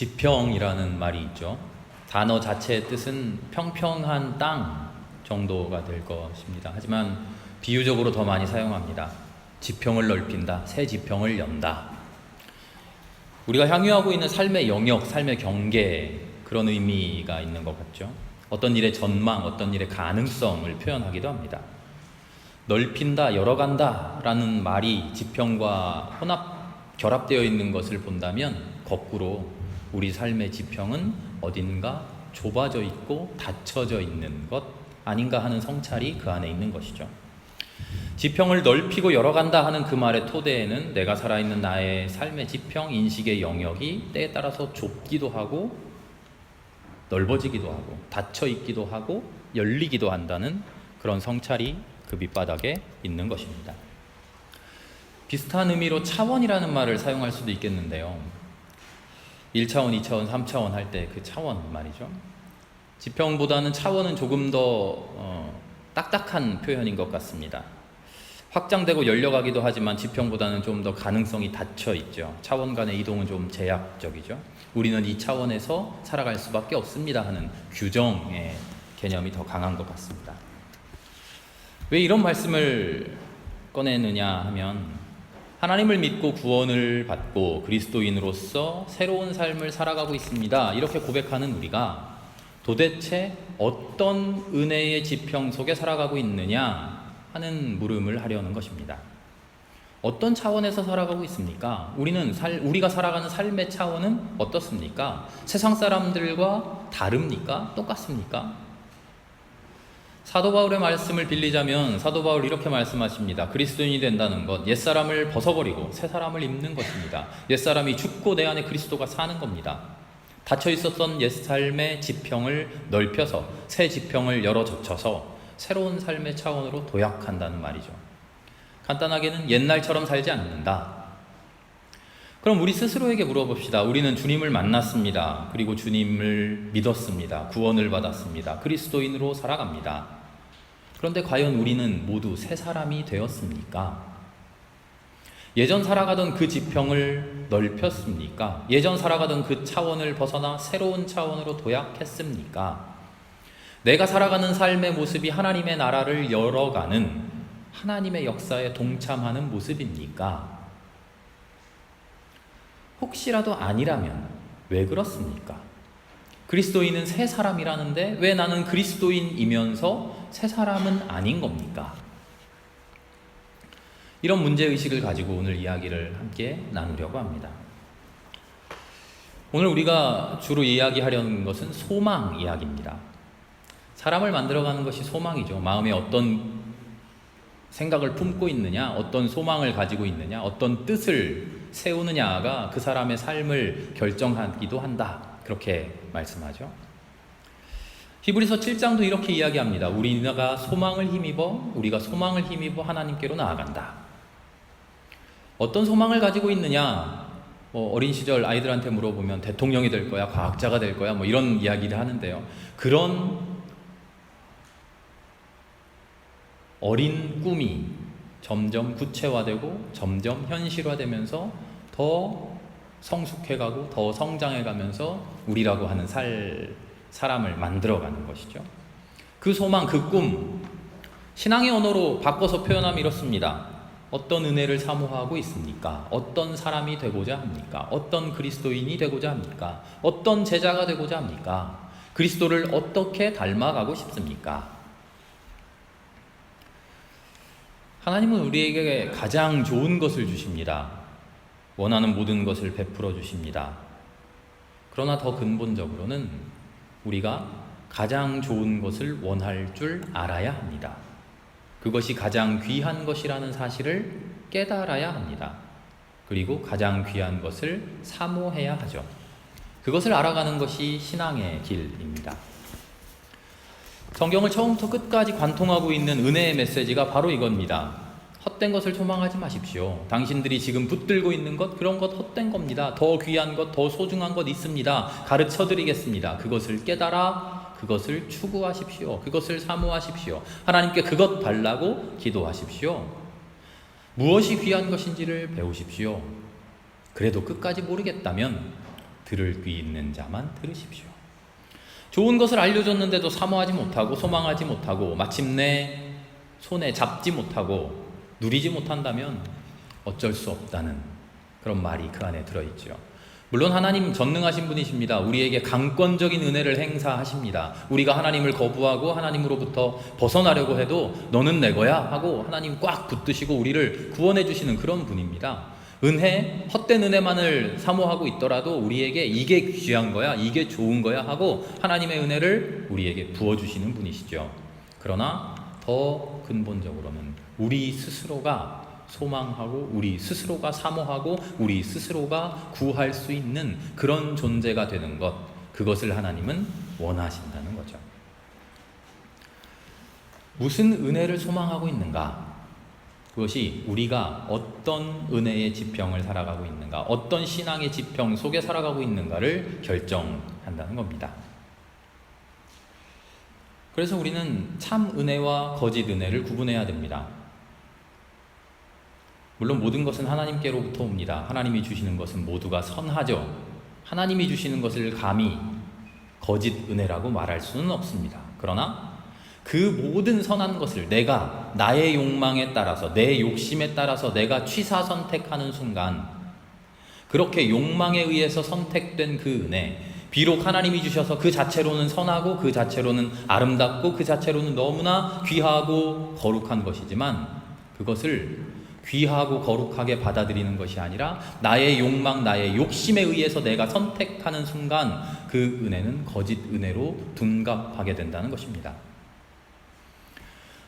지평이라는 말이 있죠. 단어 자체의 뜻은 평평한 땅 정도가 될 것입니다. 하지만 비유적으로 더 많이 사용합니다. 지평을 넓힌다, 새 지평을 연다. 우리가 향유하고 있는 삶의 영역, 삶의 경계, 그런 의미가 있는 것 같죠. 어떤 일의 전망, 어떤 일의 가능성을 표현하기도 합니다. 넓힌다, 열어간다 라는 말이 지평과 결합되어 있는 것을 본다면 거꾸로 우리 삶의 지평은 어딘가 좁아져 있고 닫혀져 있는 것 아닌가 하는 성찰이 그 안에 있는 것이죠. 지평을 넓히고 열어간다 하는 그 말의 토대에는 내가 살아있는 나의 삶의 지평, 인식의 영역이 때에 따라서 좁기도 하고 넓어지기도 하고 닫혀 있기도 하고 열리기도 한다는 그런 성찰이 그 밑바닥에 있는 것입니다. 비슷한 의미로 차원이라는 말을 사용할 수도 있겠는데요. 1차원, 2차원, 3차원 할 때 그 차원 말이죠. 지평보다는 차원은 조금 더 딱딱한 표현인 것 같습니다. 확장되고 열려가기도 하지만 지평보다는 좀 더 가능성이 닫혀 있죠. 차원 간의 이동은 좀 제약적이죠. 우리는 이 차원에서 살아갈 수밖에 없습니다 하는 규정의 개념이 더 강한 것 같습니다. 왜 이런 말씀을 꺼내느냐 하면 하나님을 믿고 구원을 받고 그리스도인으로서 새로운 삶을 살아가고 있습니다. 이렇게 고백하는 우리가 도대체 어떤 은혜의 지평 속에 살아가고 있느냐 하는 물음을 하려는 것입니다. 어떤 차원에서 살아가고 있습니까? 우리가 살아가는 삶의 차원은 어떻습니까? 세상 사람들과 다릅니까? 똑같습니까? 사도 바울의 말씀을 빌리자면 사도 바울 이렇게 말씀하십니다. 그리스도인이 된다는 것, 옛사람을 벗어버리고 새 사람을 입는 것입니다. 옛사람이 죽고 내 안에 그리스도가 사는 겁니다. 닫혀 있었던 옛삶의 지평을 넓혀서 새 지평을 열어 젖혀서 새로운 삶의 차원으로 도약한다는 말이죠. 간단하게는 옛날처럼 살지 않는다. 그럼 우리 스스로에게 물어봅시다. 우리는 주님을 만났습니다. 그리고 주님을 믿었습니다. 구원을 받았습니다. 그리스도인으로 살아갑니다. 그런데 과연 우리는 모두 새 사람이 되었습니까? 예전 살아가던 그 지평을 넓혔습니까? 예전 살아가던 그 차원을 벗어나 새로운 차원으로 도약했습니까? 내가 살아가는 삶의 모습이 하나님의 나라를 열어가는 하나님의 역사에 동참하는 모습입니까? 혹시라도 아니라면 왜 그렇습니까? 그리스도인은 새 사람이라는데 왜 나는 그리스도인이면서 새 사람은 아닌 겁니까? 이런 문제의식을 가지고 오늘 이야기를 함께 나누려고 합니다. 오늘 우리가 주로 이야기하려는 것은 소망 이야기입니다. 사람을 만들어가는 것이 소망이죠. 마음에 어떤 생각을 품고 있느냐, 어떤 소망을 가지고 있느냐, 어떤 뜻을 세우느냐가 그 사람의 삶을 결정하기도 한다. 그렇게 말씀하죠. 히브리서 7장도 이렇게 이야기합니다. 우리가 소망을 힘입어 하나님께로 나아간다. 어떤 소망을 가지고 있느냐? 어린 시절 아이들한테 물어보면 대통령이 될 거야, 과학자가 될 거야, 이런 이야기를 하는데요. 그런 어린 꿈이 점점 구체화되고 점점 현실화되면서 더 성숙해가고 더 성장해가면서 우리라고 하는 사람을 만들어가는 것이죠. 그 소망, 그 꿈, 신앙의 언어로 바꿔서 표현하면 이렇습니다. 어떤 은혜를 사모하고 있습니까? 어떤 사람이 되고자 합니까? 어떤 그리스도인이 되고자 합니까? 어떤 제자가 되고자 합니까? 그리스도를 어떻게 닮아가고 싶습니까? 하나님은 우리에게 가장 좋은 것을 주십니다. 원하는 모든 것을 베풀어 주십니다. 그러나 더 근본적으로는 우리가 가장 좋은 것을 원할 줄 알아야 합니다. 그것이 가장 귀한 것이라는 사실을 깨달아야 합니다. 그리고 가장 귀한 것을 사모해야 하죠. 그것을 알아가는 것이 신앙의 길입니다. 성경을 처음부터 끝까지 관통하고 있는 은혜의 메시지가 바로 이겁니다. 헛된 것을 소망하지 마십시오. 당신들이 지금 붙들고 있는 것, 그런 것 헛된 겁니다. 더 귀한 것, 더 소중한 것 있습니다. 가르쳐 드리겠습니다. 그것을 깨달아 그것을 추구하십시오. 그것을 사모하십시오. 하나님께 그것 달라고 기도하십시오. 무엇이 귀한 것인지를 배우십시오. 그래도 끝까지 모르겠다면 들을 귀 있는 자만 들으십시오. 좋은 것을 알려줬는데도 사모하지 못하고 소망하지 못하고 마침내 손에 잡지 못하고 누리지 못한다면 어쩔 수 없다는 그런 말이 그 안에 들어있죠. 물론 하나님 전능하신 분이십니다. 우리에게 강권적인 은혜를 행사하십니다. 우리가 하나님을 거부하고 하나님으로부터 벗어나려고 해도 너는 내 거야 하고 하나님 꽉 붙드시고 우리를 구원해 주시는 그런 분입니다. 은혜, 헛된 은혜만을 사모하고 있더라도 우리에게 이게 귀한 거야, 이게 좋은 거야 하고 하나님의 은혜를 우리에게 부어주시는 분이시죠. 그러나 더 근본적으로는 우리 스스로가 소망하고 우리 스스로가 사모하고 우리 스스로가 구할 수 있는 그런 존재가 되는 것, 그것을 하나님은 원하신다는 거죠. 무슨 은혜를 소망하고 있는가? 그것이 우리가 어떤 은혜의 지평을 살아가고 있는가, 어떤 신앙의 지평 속에 살아가고 있는가를 결정한다는 겁니다. 그래서 우리는 참 은혜와 거짓 은혜를 구분해야 됩니다. 물론 모든 것은 하나님께로부터 옵니다. 하나님이 주시는 것은 모두가 선하죠. 하나님이 주시는 것을 감히 거짓 은혜라고 말할 수는 없습니다. 그러나 그 모든 선한 것을 내가 나의 욕망에 따라서 내 욕심에 따라서 내가 취사 선택하는 순간, 그렇게 욕망에 의해서 선택된 그 은혜, 비록 하나님이 주셔서 그 자체로는 선하고 그 자체로는 아름답고 그 자체로는 너무나 귀하고 거룩한 것이지만, 그것을 귀하고 거룩하게 받아들이는 것이 아니라 나의 욕망, 나의 욕심에 의해서 내가 선택하는 순간 그 은혜는 거짓 은혜로 둔갑하게 된다는 것입니다.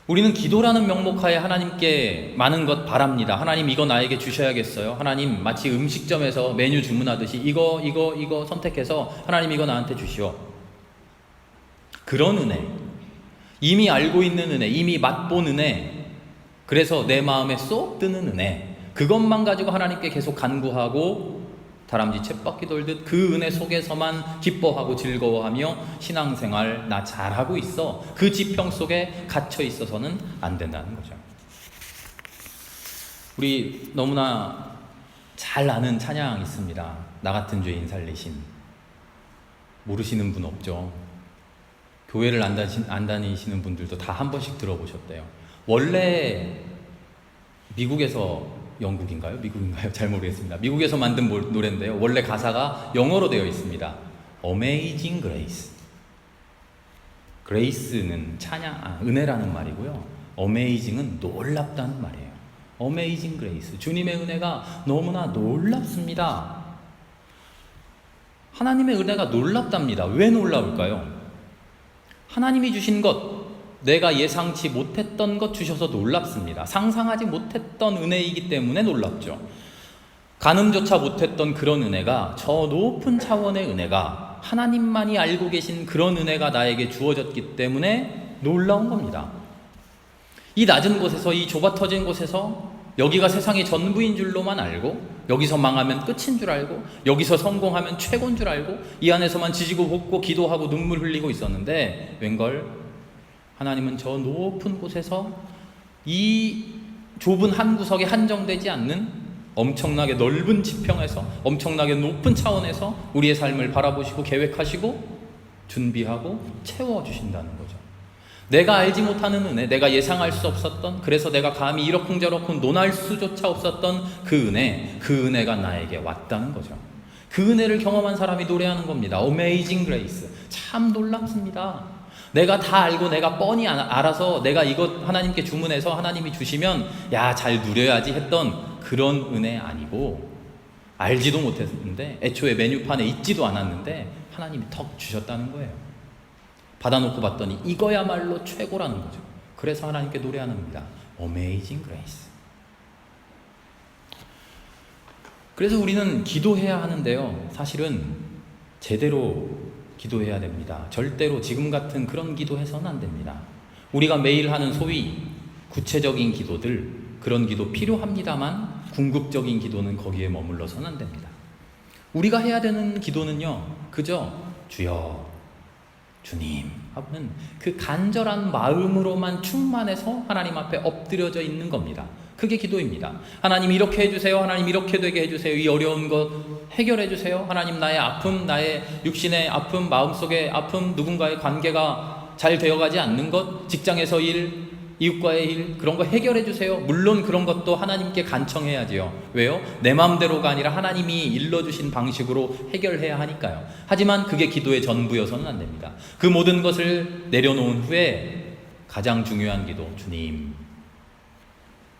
우리는 기도라는 명목하에 하나님께 많은 것 바랍니다. 하나님 이거 나에게 주셔야겠어요. 하나님 마치 음식점에서 메뉴 주문하듯이 이거 선택해서 하나님 이거 나한테 주시오. 그런 은혜, 이미 알고 있는 은혜, 이미 맛본 은혜, 그래서 내 마음에 쏙 드는 은혜, 그것만 가지고 하나님께 계속 간구하고 다람쥐 쳇바퀴 돌듯 그 은혜 속에서만 기뻐하고 즐거워하며 신앙생활 나 잘하고 있어, 그 지평 속에 갇혀 있어서는 안 된다는 거죠. 우리 너무나 잘 아는 찬양 있습니다. 나 같은 죄인 살리신. 모르시는 분 없죠. 교회를 안 다니시는 분들도 다 한 번씩 들어보셨대요. 원래 미국에서, 영국인가요? 미국인가요? 잘 모르겠습니다. 미국에서 만든 노래인데요. 원래 가사가 영어로 되어 있습니다. Amazing Grace. Grace는 은혜라는 말이고요. Amazing은 놀랍다는 말이에요. Amazing Grace. 주님의 은혜가 너무나 놀랍습니다. 하나님의 은혜가 놀랍답니다. 왜 놀라울까요? 하나님이 주신 것, 내가 예상치 못했던 것 주셔서 놀랍습니다. 상상하지 못했던 은혜이기 때문에 놀랍죠. 가늠조차 못했던 그런 은혜가, 저 높은 차원의 은혜가, 하나님만이 알고 계신 그런 은혜가 나에게 주어졌기 때문에 놀라운 겁니다. 이 낮은 곳에서, 이 좁아터진 곳에서 여기가 세상의 전부인 줄로만 알고, 여기서 망하면 끝인 줄 알고, 여기서 성공하면 최고인 줄 알고, 이 안에서만 지지고 볶고 기도하고 눈물 흘리고 있었는데, 웬걸 하나님은 저 높은 곳에서 이 좁은 한 구석에 한정되지 않는 엄청나게 넓은 지평에서, 엄청나게 높은 차원에서 우리의 삶을 바라보시고 계획하시고 준비하고 채워주신다는 거죠. 내가 알지 못하는 은혜, 내가 예상할 수 없었던, 그래서 내가 감히 이러쿵저러쿵 논할 수조차 없었던 그 은혜, 그 은혜가 나에게 왔다는 거죠. 그 은혜를 경험한 사람이 노래하는 겁니다. Amazing Grace. 참 놀랍습니다. 내가 다 알고 내가 뻔히 알아서 내가 이것 하나님께 주문해서 하나님이 주시면 야, 잘 누려야지 했던 그런 은혜 아니고, 알지도 못했는데 애초에 메뉴판에 있지도 않았는데 하나님이 턱 주셨다는 거예요. 받아놓고 봤더니 이거야말로 최고라는 거죠. 그래서 하나님께 노래하는 겁니다. Amazing Grace. 그래서 우리는 기도해야 하는데요, 사실은 제대로 기도해야 됩니다. 절대로 지금 같은 그런 기도해서는 안 됩니다. 우리가 매일 하는 소위 구체적인 기도들, 그런 기도 필요합니다만 궁극적인 기도는 거기에 머물러서는 안 됩니다. 우리가 해야 되는 기도는요, 그저 주여, 주님 하고는 그 간절한 마음으로만 충만해서 하나님 앞에 엎드려져 있는 겁니다. 그게 기도입니다. 하나님 이렇게 해주세요. 하나님 이렇게 되게 해주세요. 이 어려운 것 해결해주세요. 하나님 나의 아픔, 나의 육신의 아픔, 마음속의 아픔, 누군가의 관계가 잘 되어가지 않는 것, 직장에서 일, 이웃과의 일, 그런 거 해결해주세요. 물론 그런 것도 하나님께 간청해야지요. 왜요? 내 마음대로가 아니라 하나님이 일러주신 방식으로 해결해야 하니까요. 하지만 그게 기도의 전부여서는 안 됩니다. 그 모든 것을 내려놓은 후에 가장 중요한 기도, 주님,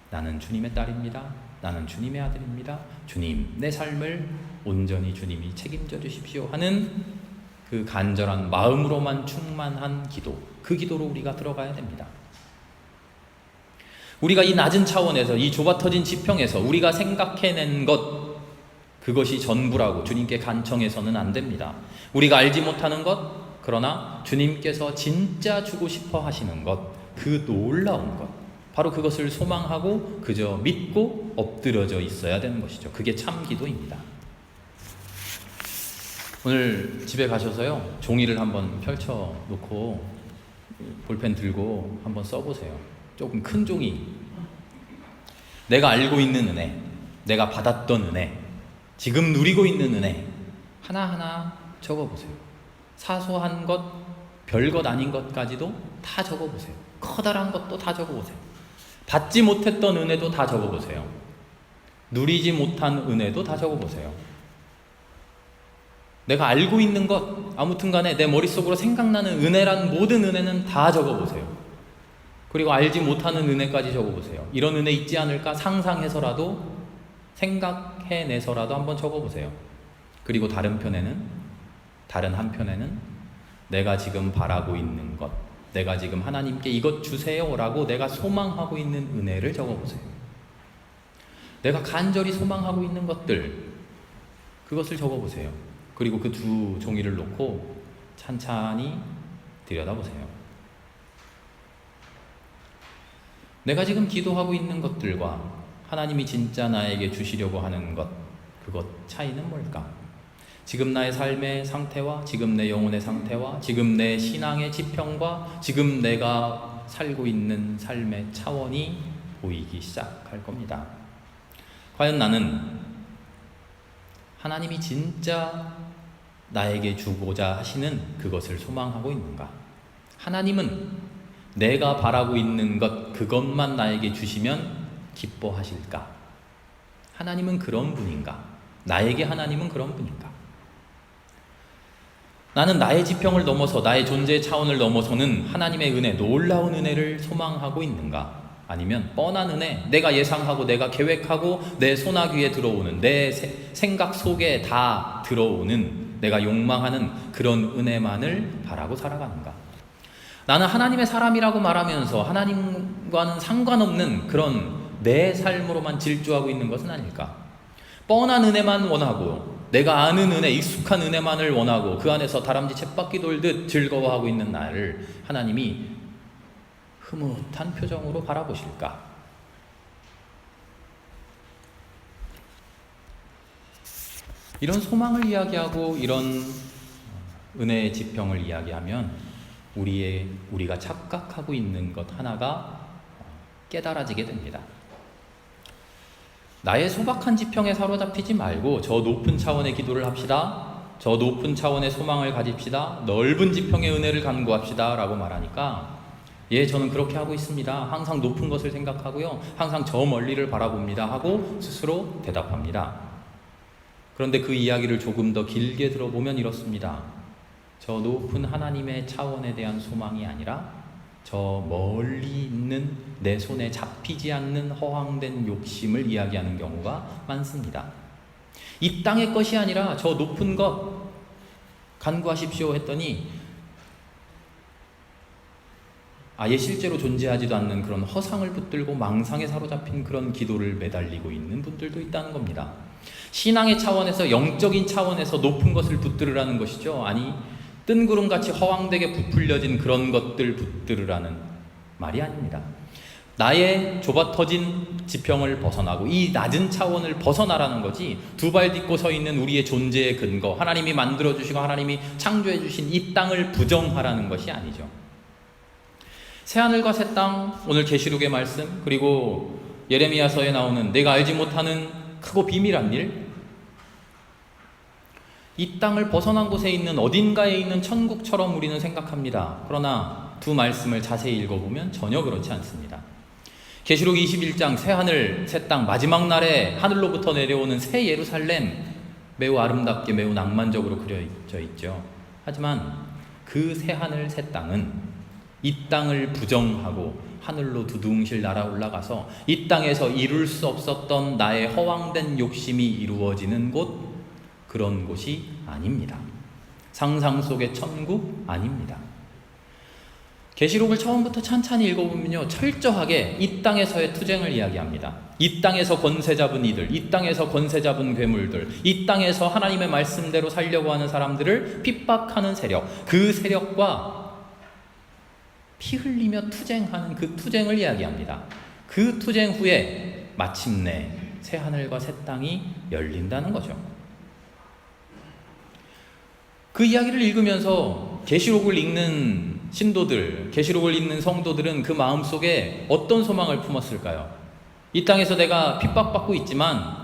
나는 주님의 딸입니다. 나는 주님의 아들입니다. 주님, 내 삶을 온전히 주님이 책임져 주십시오 하는 그 간절한 마음으로만 충만한 기도, 그 기도로 우리가 들어가야 됩니다. 우리가 이 낮은 차원에서, 이 좁아터진 지평에서 우리가 생각해낸 것, 그것이 전부라고 주님께 간청해서는 안 됩니다. 우리가 알지 못하는 것, 그러나 주님께서 진짜 주고 싶어 하시는 것, 그 놀라운 것, 바로 그것을 소망하고 그저 믿고 엎드려져 있어야 되는 것이죠. 그게 참 기도입니다. 오늘 집에 가셔서요, 종이를 한번 펼쳐놓고 볼펜 들고 한번 써보세요. 조금 큰 종이, 내가 알고 있는 은혜, 내가 받았던 은혜, 지금 누리고 있는 은혜 하나하나 적어보세요. 사소한 것, 별것 아닌 것까지도 다 적어보세요. 커다란 것도 다 적어보세요. 받지 못했던 은혜도 다 적어보세요. 누리지 못한 은혜도 다 적어보세요. 내가 알고 있는 것, 아무튼 간에 내 머릿속으로 생각나는 은혜란 모든 은혜는 다 적어보세요. 그리고 알지 못하는 은혜까지 적어보세요. 이런 은혜 있지 않을까 상상해서라도, 생각해내서라도 한번 적어보세요. 그리고 다른 한편에는 내가 지금 바라고 있는 것, 내가 지금 하나님께 이것 주세요라고 내가 소망하고 있는 은혜를 적어보세요. 내가 간절히 소망하고 있는 것들, 그것을 적어보세요. 그리고 그 두 종이를 놓고 찬찬히 들여다보세요. 내가 지금 기도하고 있는 것들과 하나님이 진짜 나에게 주시려고 하는 것, 그것 차이는 뭘까? 지금 나의 삶의 상태와 지금 내 영혼의 상태와 지금 내 신앙의 지평과 지금 내가 살고 있는 삶의 차원이 보이기 시작할 겁니다. 과연 나는 하나님이 진짜 나에게 주고자 하시는 그것을 소망하고 있는가? 하나님은 내가 바라고 있는 것, 그것만 나에게 주시면 기뻐하실까? 하나님은 그런 분인가? 나에게 하나님은 그런 분인가? 나는 나의 지평을 넘어서, 나의 존재의 차원을 넘어서는 하나님의 은혜, 놀라운 은혜를 소망하고 있는가? 아니면 뻔한 은혜, 내가 예상하고 내가 계획하고 내 소나귀에 들어오는, 내 생각 속에 다 들어오는, 내가 욕망하는 그런 은혜만을 바라고 살아가는가? 나는 하나님의 사람이라고 말하면서 하나님과는 상관없는 그런 내 삶으로만 질주하고 있는 것은 아닐까? 뻔한 은혜만 원하고, 내가 아는 은혜, 익숙한 은혜만을 원하고 그 안에서 다람쥐 쳇바퀴 돌듯 즐거워하고 있는 나를 하나님이 흐뭇한 표정으로 바라보실까? 이런 소망을 이야기하고 이런 은혜의 지평을 이야기하면 우리가 착각하고 있는 것 하나가 깨달아지게 됩니다. 나의 소박한 지평에 사로잡히지 말고 저 높은 차원의 기도를 합시다. 저 높은 차원의 소망을 가집시다. 넓은 지평의 은혜를 간구합시다 라고 말하니까, 예, 저는 그렇게 하고 있습니다. 항상 높은 것을 생각하고요, 항상 저 멀리를 바라봅니다 하고 스스로 대답합니다. 그런데 그 이야기를 조금 더 길게 들어보면 이렇습니다. 저 높은 하나님의 차원에 대한 소망이 아니라 저 멀리 있는 내 손에 잡히지 않는 허황된 욕심을 이야기하는 경우가 많습니다. 이 땅의 것이 아니라 저 높은 것 간구하십시오 했더니 아예 실제로 존재하지도 않는 그런 허상을 붙들고 망상에 사로잡힌 그런 기도를 매달리고 있는 분들도 있다는 겁니다. 신앙의 차원에서, 영적인 차원에서 높은 것을 붙들으라는 것이죠. 아니, 뜬구름같이 허황되게 부풀려진 그런 것들 붙들으라는 말이 아닙니다. 나의 좁아터진 지평을 벗어나고 이 낮은 차원을 벗어나라는 거지, 두 발 딛고 서 있는 우리의 존재의 근거, 하나님이 만들어주시고 하나님이 창조해주신 이 땅을 부정하라는 것이 아니죠. 새하늘과 새 땅, 오늘 계시록의 말씀, 그리고 예레미야서에 나오는 내가 알지 못하는 크고 비밀한 일, 이 땅을 벗어난 곳에 있는 어딘가에 있는 천국처럼 우리는 생각합니다. 그러나 두 말씀을 자세히 읽어보면 전혀 그렇지 않습니다. 계시록 21장 새 하늘 새 땅, 마지막 날에 하늘로부터 내려오는 새 예루살렘, 매우 아름답게 매우 낭만적으로 그려져 있죠. 하지만 그 새 하늘 새 땅은 이 땅을 부정하고 하늘로 두둥실 날아 올라가서 이 땅에서 이룰 수 없었던 나의 허황된 욕심이 이루어지는 곳, 그런 곳이 아닙니다. 상상 속의 천국 아닙니다. 계시록을 처음부터 찬찬히 읽어보면요, 철저하게 이 땅에서의 투쟁을 이야기합니다. 이 땅에서 권세 잡은 이들, 이 땅에서 권세 잡은 괴물들, 이 땅에서 하나님의 말씀대로 살려고 하는 사람들을 핍박하는 세력, 그 세력과 피 흘리며 투쟁하는 그 투쟁을 이야기합니다. 그 투쟁 후에 마침내 새 하늘과 새 땅이 열린다는 거죠. 그 이야기를 읽으면서 계시록을 읽는 신도들, 계시록을 읽는 성도들은 그 마음속에 어떤 소망을 품었을까요? 이 땅에서 내가 핍박받고 있지만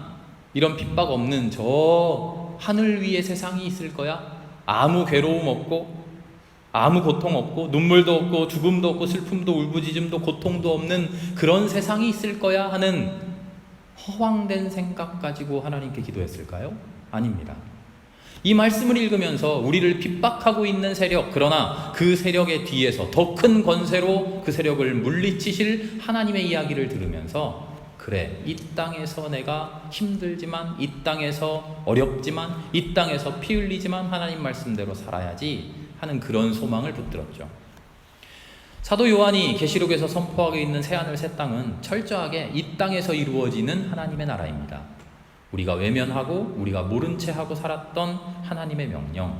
이런 핍박 없는 저 하늘 위의 세상이 있을 거야? 아무 괴로움 없고 아무 고통 없고 눈물도 없고 죽음도 없고 슬픔도 울부짖음도 고통도 없는 그런 세상이 있을 거야 하는 허황된 생각 가지고 하나님께 기도했을까요? 아닙니다. 이 말씀을 읽으면서 우리를 핍박하고 있는 세력, 그러나 그 세력의 뒤에서 더 큰 권세로 그 세력을 물리치실 하나님의 이야기를 들으면서, 그래, 이 땅에서 내가 힘들지만, 이 땅에서 어렵지만, 이 땅에서 피 흘리지만 하나님 말씀대로 살아야지 하는 그런 소망을 붙들었죠. 사도 요한이 계시록에서 선포하고 있는 새하늘 새 땅은 철저하게 이 땅에서 이루어지는 하나님의 나라입니다. 우리가 외면하고 우리가 모른 채 하고 살았던 하나님의 명령,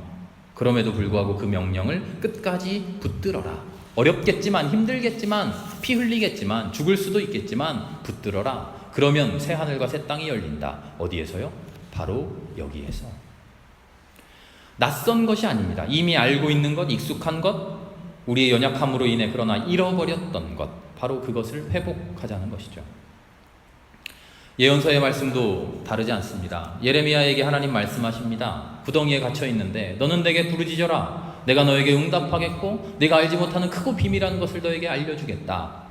그럼에도 불구하고 그 명령을 끝까지 붙들어라. 어렵겠지만, 힘들겠지만, 피 흘리겠지만, 죽을 수도 있겠지만 붙들어라. 그러면 새 하늘과 새 땅이 열린다. 어디에서요? 바로 여기에서. 낯선 것이 아닙니다. 이미 알고 있는 것, 익숙한 것, 우리의 연약함으로 인해 그러나 잃어버렸던 것, 바로 그것을 회복하자는 것이죠. 예언서의 말씀도 다르지 않습니다. 예레미야에게 하나님 말씀하십니다. 구덩이에 갇혀 있는데 너는 내게 부르짖어라. 내가 너에게 응답하겠고 네가 알지 못하는 크고 비밀한 것을 너에게 알려주겠다.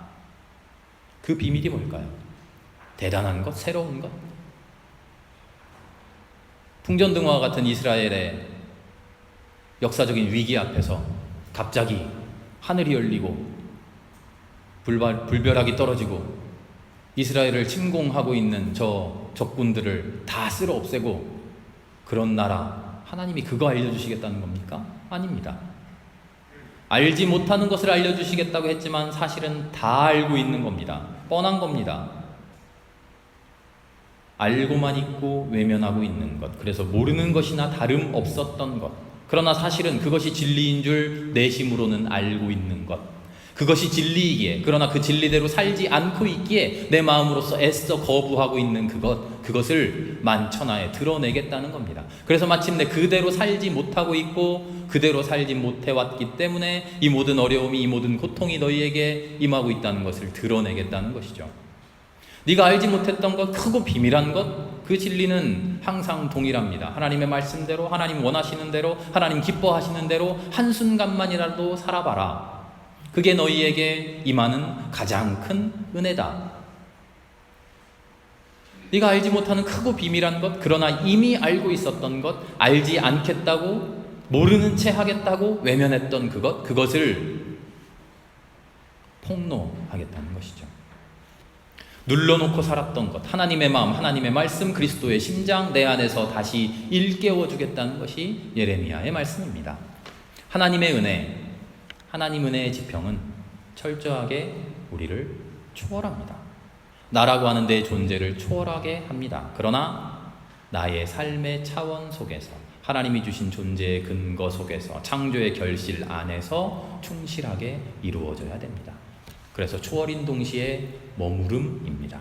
그 비밀이 뭘까요? 대단한 것, 새로운 것. 풍전등화와 같은 이스라엘의 역사적인 위기 앞에서 갑자기 하늘이 열리고 불벼락이 떨어지고 이스라엘을 침공하고 있는 저 적군들을 다 쓸어 없애고 그런 나라, 하나님이 그거 알려주시겠다는 겁니까? 아닙니다. 알지 못하는 것을 알려주시겠다고 했지만 사실은 다 알고 있는 겁니다. 뻔한 겁니다. 알고만 있고 외면하고 있는 것, 그래서 모르는 것이나 다름없었던 것, 그러나 사실은 그것이 진리인 줄 내심으로는 알고 있는 것, 그것이 진리이기에, 그러나 그 진리대로 살지 않고 있기에 내 마음으로서 애써 거부하고 있는 그것을 만천하에 드러내겠다는 겁니다. 그래서 마침내 그대로 살지 못하고 있고 그대로 살지 못해왔기 때문에 이 모든 어려움이, 이 모든 고통이 너희에게 임하고 있다는 것을 드러내겠다는 것이죠. 네가 알지 못했던 것, 크고 비밀한 것, 그 진리는 항상 동일합니다. 하나님의 말씀대로, 하나님 원하시는 대로, 하나님 기뻐하시는 대로 한순간만이라도 살아봐라. 그게 너희에게 임하는 가장 큰 은혜다. 네가 알지 못하는 크고 비밀한 것, 그러나 이미 알고 있었던 것, 알지 않겠다고, 모르는 채 하겠다고 외면했던 그것을 폭로하겠다는 것이죠. 눌러놓고 살았던 것, 하나님의 마음, 하나님의 말씀, 그리스도의 심장 내 안에서 다시 일깨워주겠다는 것이 예레미야의 말씀입니다. 하나님의 은혜, 하나님 은혜의 지평은 철저하게 우리를 초월합니다. 나라고 하는 내 존재를 초월하게 합니다. 그러나 나의 삶의 차원 속에서, 하나님이 주신 존재의 근거 속에서, 창조의 결실 안에서 충실하게 이루어져야 됩니다. 그래서 초월인 동시에 머무름입니다.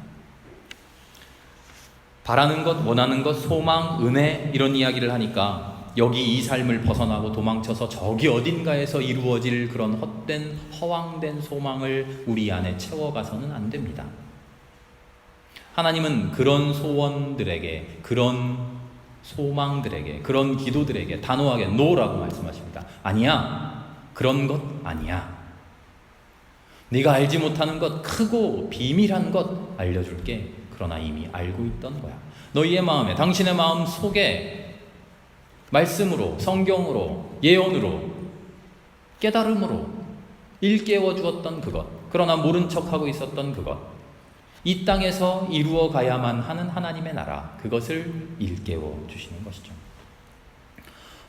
바라는 것, 원하는 것, 소망, 은혜, 이런 이야기를 하니까 여기 이 삶을 벗어나고 도망쳐서 저기 어딘가에서 이루어질 그런 헛된, 허황된 소망을 우리 안에 채워가서는 안 됩니다. 하나님은 그런 소원들에게, 그런 소망들에게, 그런 기도들에게 단호하게 노라고 말씀하십니다. 아니야, 그런 것 아니야. 네가 알지 못하는 것, 크고 비밀한 것 알려줄게. 그러나 이미 알고 있던 거야. 너희의 마음에, 당신의 마음 속에 말씀으로, 성경으로, 예언으로, 깨달음으로 일깨워 주었던 그것, 그러나 모른 척하고 있었던 그것, 이 땅에서 이루어 가야만 하는 하나님의 나라, 그것을 일깨워 주시는 것이죠.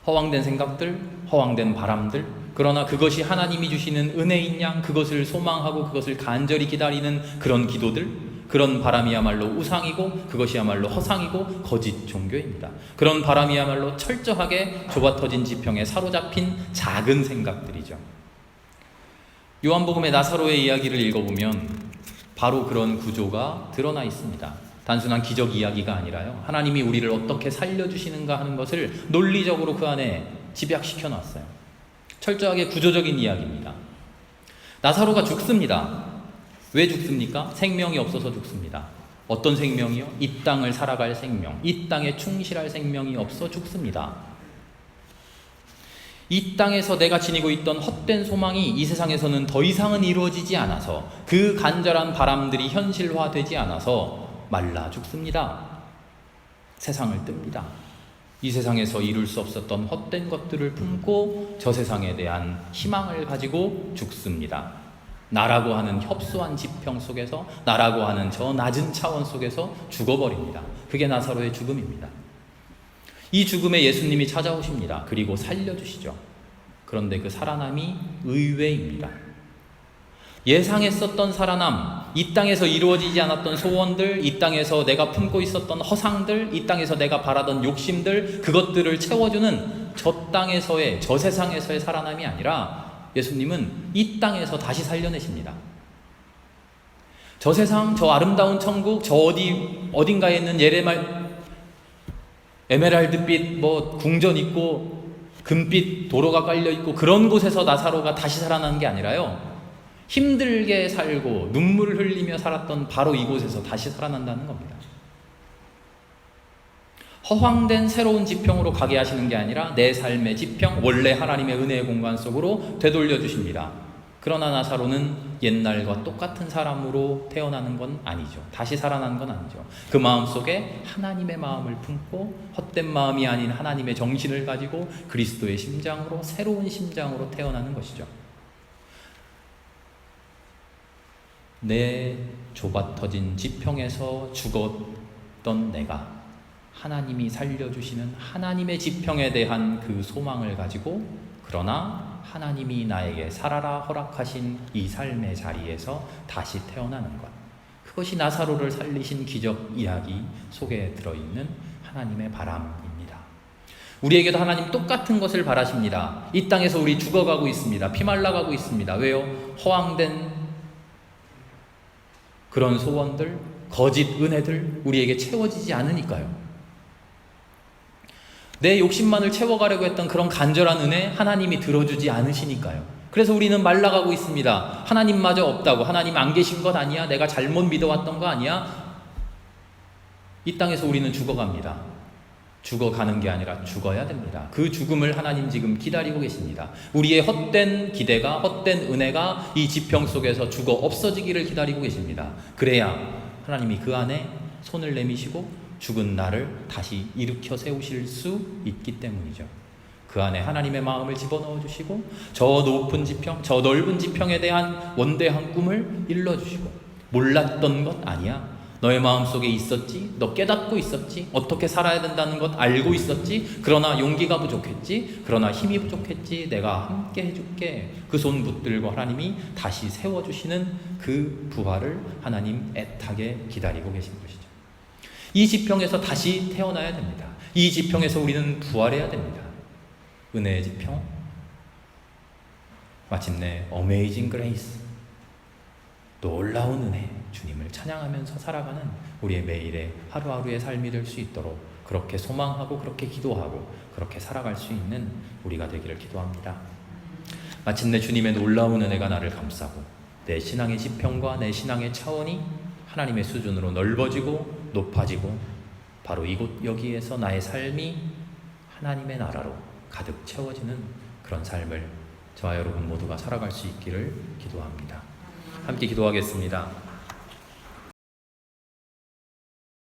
허황된 생각들, 허황된 바람들, 그러나 그것이 하나님이 주시는 은혜인 양 그것을 소망하고 그것을 간절히 기다리는 그런 기도들, 그런 바람이야말로 우상이고 그것이야말로 허상이고 거짓 종교입니다. 그런 바람이야말로 철저하게 좁아터진 지평에 사로잡힌 작은 생각들이죠. 요한복음의 나사로의 이야기를 읽어보면 바로 그런 구조가 드러나 있습니다. 단순한 기적 이야기가 아니라요, 하나님이 우리를 어떻게 살려주시는가 하는 것을 논리적으로 그 안에 집약시켜 놨어요. 철저하게 구조적인 이야기입니다. 나사로가 죽습니다. 왜 죽습니까? 생명이 없어서 죽습니다. 어떤 생명이요? 이 땅을 살아갈 생명, 이 땅에 충실할 생명이 없어 죽습니다. 이 땅에서 내가 지니고 있던 헛된 소망이 이 세상에서는 더 이상은 이루어지지 않아서, 그 간절한 바람들이 현실화되지 않아서 말라 죽습니다. 세상을 뜹니다. 이 세상에서 이룰 수 없었던 헛된 것들을 품고 저 세상에 대한 희망을 가지고 죽습니다. 나라고 하는 협소한 지평 속에서, 나라고 하는 저 낮은 차원 속에서 죽어버립니다. 그게 나사로의 죽음입니다. 이 죽음에 예수님이 찾아오십니다. 그리고 살려주시죠. 그런데 그 살아남이 의외입니다. 예상했었던 살아남, 이 땅에서 이루어지지 않았던 소원들, 이 땅에서 내가 품고 있었던 허상들, 이 땅에서 내가 바라던 욕심들, 그것들을 채워주는 저 땅에서의, 저 세상에서의 살아남이 아니라 예수님은 이 땅에서 다시 살려내십니다. 저 세상, 저 아름다운 천국, 저 어딘가에 있는 에메랄드빛 궁전 있고 금빛 도로가 깔려있고 그런 곳에서 나사로가 다시 살아난 게 아니라요, 힘들게 살고 눈물을 흘리며 살았던 바로 이곳에서 다시 살아난다는 겁니다. 허황된 새로운 지평으로 가게 하시는 게 아니라 내 삶의 지평, 원래 하나님의 은혜의 공간 속으로 되돌려 주십니다. 그러나 나사로는 옛날과 똑같은 사람으로 태어나는 건 아니죠. 다시 살아난 건 아니죠. 그 마음속에 하나님의 마음을 품고 헛된 마음이 아닌 하나님의 정신을 가지고 그리스도의 심장으로, 새로운 심장으로 태어나는 것이죠. 내 좁아터진 지평에서 죽었던 내가 하나님이 살려주시는 하나님의 지평에 대한 그 소망을 가지고, 그러나 하나님이 나에게 살아라 허락하신 이 삶의 자리에서 다시 태어나는 것, 그것이 나사로를 살리신 기적 이야기 속에 들어있는 하나님의 바람입니다. 우리에게도 하나님 똑같은 것을 바라십니다. 이 땅에서 우리 죽어가고 있습니다. 피말라가고 있습니다. 왜요? 허황된 그런 소원들, 거짓 은혜들 우리에게 채워지지 않으니까요. 내 욕심만을 채워가려고 했던 그런 간절한 은혜 하나님이 들어주지 않으시니까요. 그래서 우리는 말라가고 있습니다. 하나님마저 없다고, 하나님 안 계신 것 아니야? 내가 잘못 믿어왔던 거 아니야? 이 땅에서 우리는 죽어갑니다. 죽어가는 게 아니라 죽어야 됩니다. 그 죽음을 하나님 지금 기다리고 계십니다. 우리의 헛된 기대가, 헛된 은혜가 이 지평 속에서 죽어 없어지기를 기다리고 계십니다. 그래야 하나님이 그 안에 손을 내미시고 죽은 나를 다시 일으켜 세우실 수 있기 때문이죠. 그 안에 하나님의 마음을 집어넣어 주시고 저 높은 지평, 저 넓은 지평에 대한 원대한 꿈을 일러주시고, 몰랐던 것 아니야. 너의 마음속에 있었지. 너 깨닫고 있었지. 어떻게 살아야 된다는 것 알고 있었지. 그러나 용기가 부족했지. 그러나 힘이 부족했지. 내가 함께 해줄게. 그 손 붙들고 하나님이 다시 세워주시는 그 부활을 하나님 애타게 기다리고 계신 것이죠. 이 지평에서 다시 태어나야 됩니다. 이 지평에서 우리는 부활해야 됩니다. 은혜의 지평, 마침내 어메이징 그레이스, 놀라운 은혜, 주님을 찬양하면서 살아가는 우리의 매일의 하루하루의 삶이 될 수 있도록 그렇게 소망하고 그렇게 기도하고 그렇게 살아갈 수 있는 우리가 되기를 기도합니다. 마침내 주님의 놀라운 은혜가 나를 감싸고 내 신앙의 지평과 내 신앙의 차원이 하나님의 수준으로 넓어지고 높아지고 바로 이곳 여기에서 나의 삶이 하나님의 나라로 가득 채워지는 그런 삶을 저와 여러분 모두가 살아갈 수 있기를 기도합니다. 함께 기도하겠습니다.